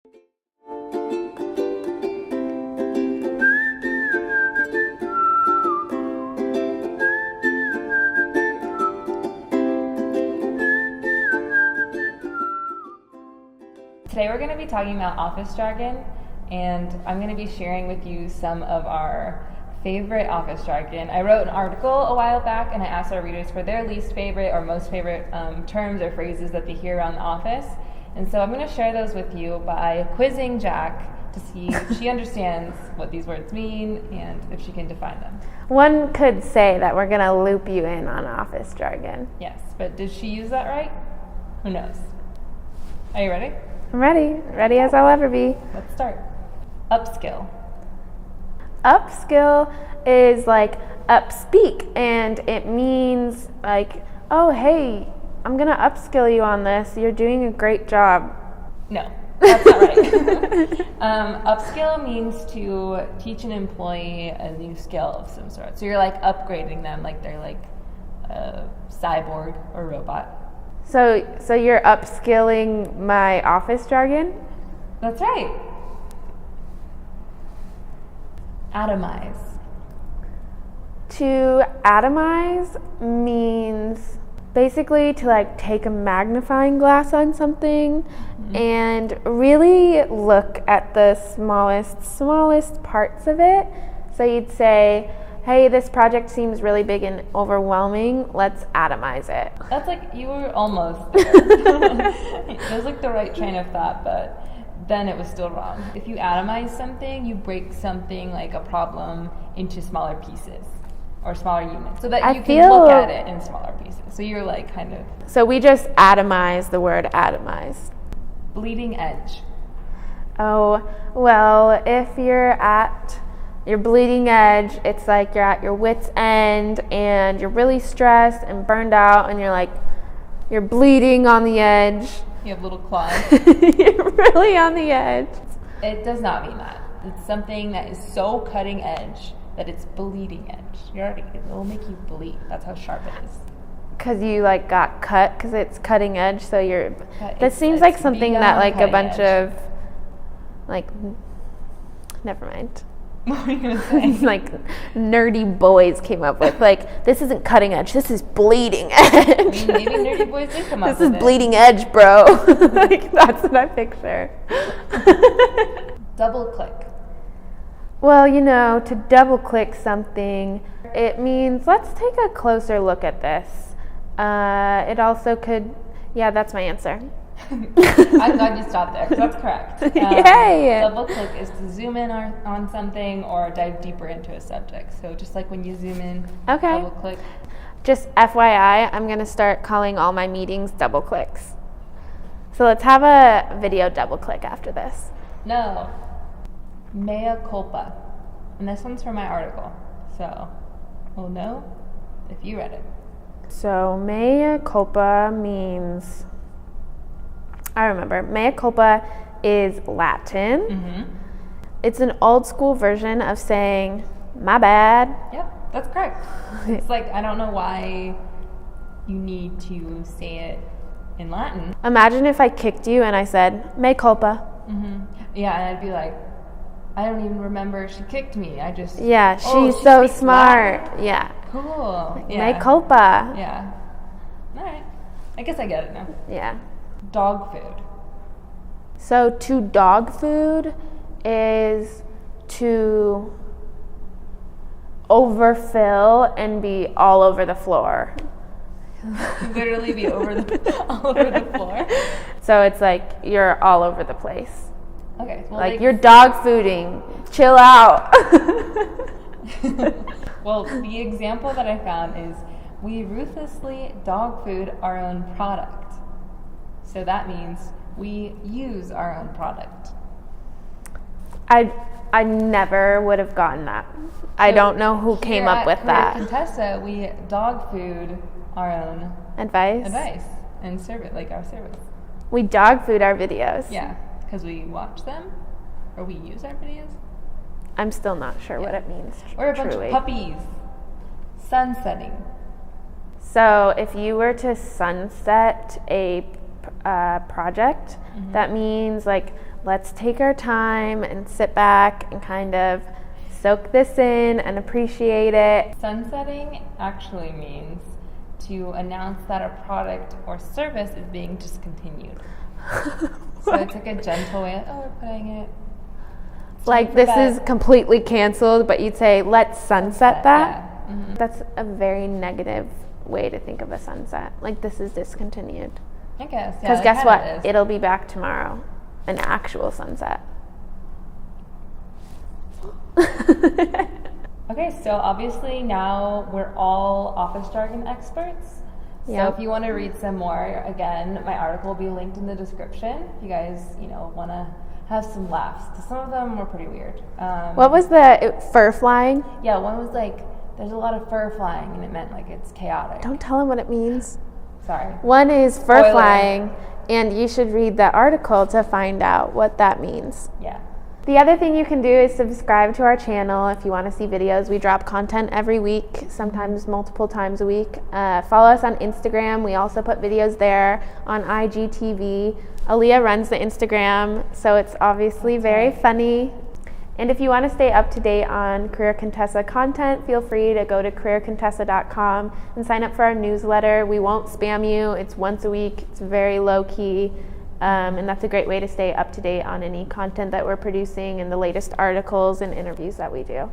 Today we're going to be talking about office jargon, and I'm going to be sharing with you some of our favorite office jargon. I wrote an article a while back and I asked our readers for their least favorite or most favorite terms or phrases that they hear around the office. And so I'm going to share those with you by quizzing Jack to see if she understands what these words mean and if she can define them. One could say that we're going to loop you in on office jargon. Yes, but did she use that right? Who knows? Are you ready? I'm ready as I'll ever be. Let's start. Upskill. Upskill is like upspeak, and it means like, oh, hey, I'm going to upskill you on this. You're doing a great job. No, that's not right. Upskill means to teach an employee a new skill of some sort. So you're like upgrading them like they're like a cyborg or robot. So you're upskilling my office jargon? That's right. Atomise. To atomize means basically to like take a magnifying glass on something and really look at the smallest parts of it. So you'd say, hey, this project seems really big and overwhelming. Let's atomize it. That's like, you were almost there. It was like the right train of thought, but then it was still wrong. If you atomize something, you break something like a problem into smaller pieces or smaller units so that you can look at it in smaller pieces. So you're like kind of... So we just atomize the word atomize. Bleeding edge. Oh, well, if you're at your bleeding edge, it's like you're at your wit's end and you're really stressed and burned out and you're bleeding on the edge. You have little claws. You're really on the edge. It does not mean that. It's something that is so cutting edge that it's bleeding edge. It will make you bleed. That's how sharp it is. Because you like got cut because it's cutting edge, so you're... That seems like something that like a bunch of like... Never mind. What are you going to say? Like nerdy boys came up with. Like, this isn't cutting edge, this is bleeding edge. I mean, maybe nerdy boys did come up with it. This is bleeding edge, bro. Like, that's what I picture. Double click. Well, to double click something, it means let's take a closer look at this. It also could, yeah, that's my answer. I'm glad you stopped there, because that's correct. Yay! Double click is to zoom in on something or dive deeper into a subject. So just like when you zoom in, double click. Just FYI, I'm going to start calling all my meetings double clicks. So let's have a video double click after this. No. Mea Culpa. And this one's from my article. So we'll know if you read it. So Mea Culpa means... I remember. Mea culpa is Latin. Mm-hmm. It's an old school version of saying, my bad. Yep, that's correct. It's like, I don't know why you need to say it in Latin. Imagine if I kicked you and I said, mea culpa. Mm-hmm. Yeah, and I'd be like, I don't even remember she kicked me. I just... Yeah, she's so smart. Latin. Yeah. Cool. Yeah. Mea culpa. Yeah. All right. I guess I get it now. Yeah. Dog food. So to dog food is to overfill and be all over the floor. Literally be all over the floor. So it's like you're all over the place. Okay. Well, like you're dog fooding. Chill out. Well, the example that I found is we ruthlessly dog food our own product. So that means we use our own product. I never would have gotten that. So I don't know who came up with that. At Contessa, we dog food our own advice and service, like our service. We dog food our videos. Yeah, because we watch them or we use our videos. I'm still not sure what it means. Or a bunch of puppies. Sunsetting. So if you were to sunset a project, that means like let's take our time and sit back and kind of soak this in and appreciate it. Sunsetting actually means to announce that a product or service is being discontinued. So it's like a gentle way, oh, we're putting it. Like this is completely canceled, but you'd say, let's sunset that. Yeah. Mm-hmm. That's a very negative way to think of a sunset. Like this is discontinued. I guess. Yeah, because guess what? It'll be back tomorrow. An actual sunset. Okay, so obviously now we're all office jargon experts. So Yep. if you want to read some more, again, my article will be linked in the description. If you guys, want to have some laughs, because some of them were pretty weird. What was the fur flying? Yeah, one was like, there's a lot of fur flying, and it meant like it's chaotic. Don't tell him what it means. Sorry. One is fur Spoiler. flying, and you should read the article to find out what that means. Yeah. The other thing you can do is subscribe to our channel if you want to see videos. We drop content every week, sometimes multiple times a week. Follow us on Instagram. We also put videos there on IGTV. Aaliyah runs the Instagram, so it's obviously very funny. And if you want to stay up to date on Career Contessa content, feel free to go to careercontessa.com and sign up for our newsletter. We won't spam you. It's once a week. It's very low key. And that's a great way to stay up to date on any content that we're producing and the latest articles and interviews that we do.